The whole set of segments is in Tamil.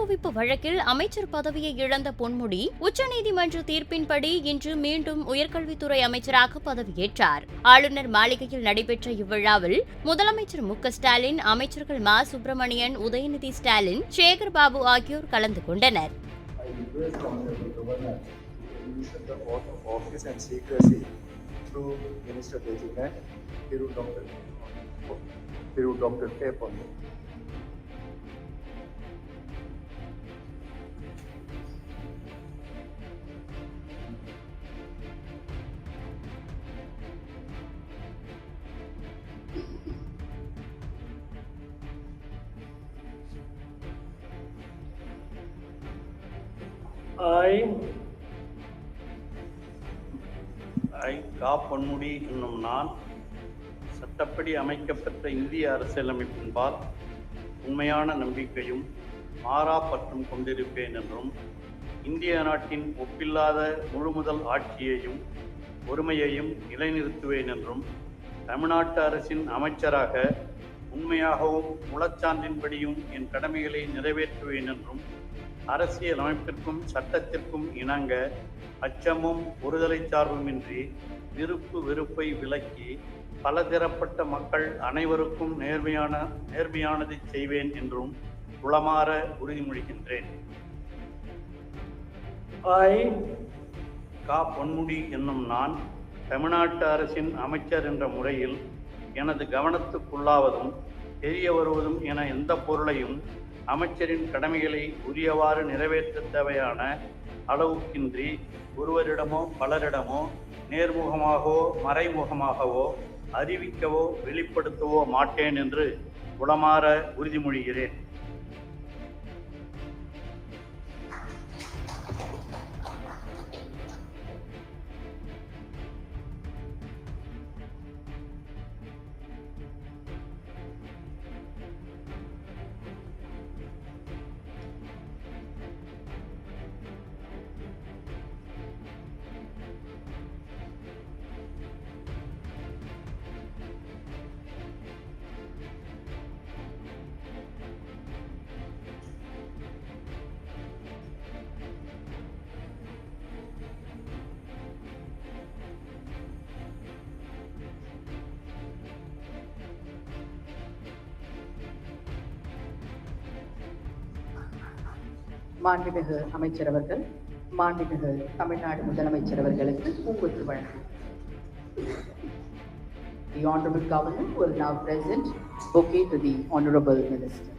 குவிப்பு வழக்கில் அமைச்சர் பதவியை இழந்த பொன்முடி உச்சநீதிமன்ற தீர்ப்பின்படி இன்று மீண்டும் உயர்கல்வித்துறை அமைச்சராக பதவியேற்றார். ஆளுநர் மாளிகையில் நடைபெற்ற இவ்விழாவில் முதலமைச்சர் மு.க.ஸ்டாலின், அமைச்சர்கள் மா. சுப்பிரமணியன், உதயநிதி ஸ்டாலின், சேகர் பாபு ஆகியோர் கலந்து கொண்டனர். கா. பொன்முடி என்னும் நான் சட்டப்படி அமைக்கப்பட்ட இந்திய அரசியலமைப்பின்பால் உண்மையான நம்பிக்கையும் மாறா பற்றும் கொண்டிருப்பேன் என்றும், இந்திய நாட்டின் ஒப்பில்லாத முழுமுதல் ஆட்சியையும் ஒருமையையும் நிலைநிறுத்துவேன் என்றும், தமிழ்நாட்டு அரசின் அமைச்சராக உண்மையாகவும் முழச்சான்றின்படியும் என் கடமைகளை நிறைவேற்றுவேன் என்றும், அரசியல் அமைப்பிற்கும் சட்டத்திற்கும் இணங்க அச்சமும் ஒருதலை சார்புமின்றி விருப்பு வெறுப்பை விலக்கி பலதரப்பட்ட மக்கள் அனைவருக்கும் நேர்மையானதை செய்வேன் என்றும் உளமாற உறுதிமொழிகின்றேன். கா. பொன்முடி என்னும் நான் தமிழ்நாட்டு அரசின் அமைச்சர் என்ற முறையில் எனது கவனத்துக்குள்ளாவதும் தெரிய வருவதும் என எந்த பொருளையும் அமைச்சரின் கடமைகளை உரியவாறு நிறைவேற்ற தேவையான அளவுக்கின்றி ஒருவரிடமோ பலரிடமோ நேர்முகமாகவோ மறைமுகமாகவோ அறிவிக்கவோ வெளிப்படுத்தவோ மாட்டேன் என்று உளமாற உறுதிமொழிகிறேன். மாண்புமிகு அமைச்சர் அவர்கள், மாண்புமிகு தமிழ்நாடு முதலமைச்சர் அவர்களுக்கு பூங்கொத்து வழங்கும். The Honorable Governor will now present bouquet to the Honorable Minister.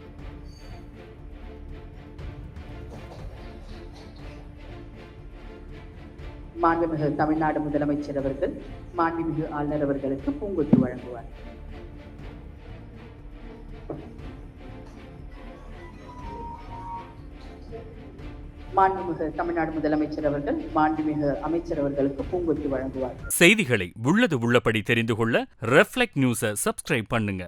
மாண்புமிகு தமிழ்நாடு முதலமைச்சர் அவர்கள், மாண்புமிகு ஆளுநர் அவர்களுக்கு பூங்கொத்து வழங்குவார். மாண்புமிகு தமிழ்நாடு முதலமைச்சர் அவர்கள், மாண்புமிகு அமைச்சர் அவர்களுக்கு பூங்கொத்து வழங்குவார். செய்திகளை உள்ளது உள்ளபடி தெரிந்து கொள்ள ரெஃப்ளெக்ட் நியூஸை சப்ஸ்கிரைப் பண்ணுங்க.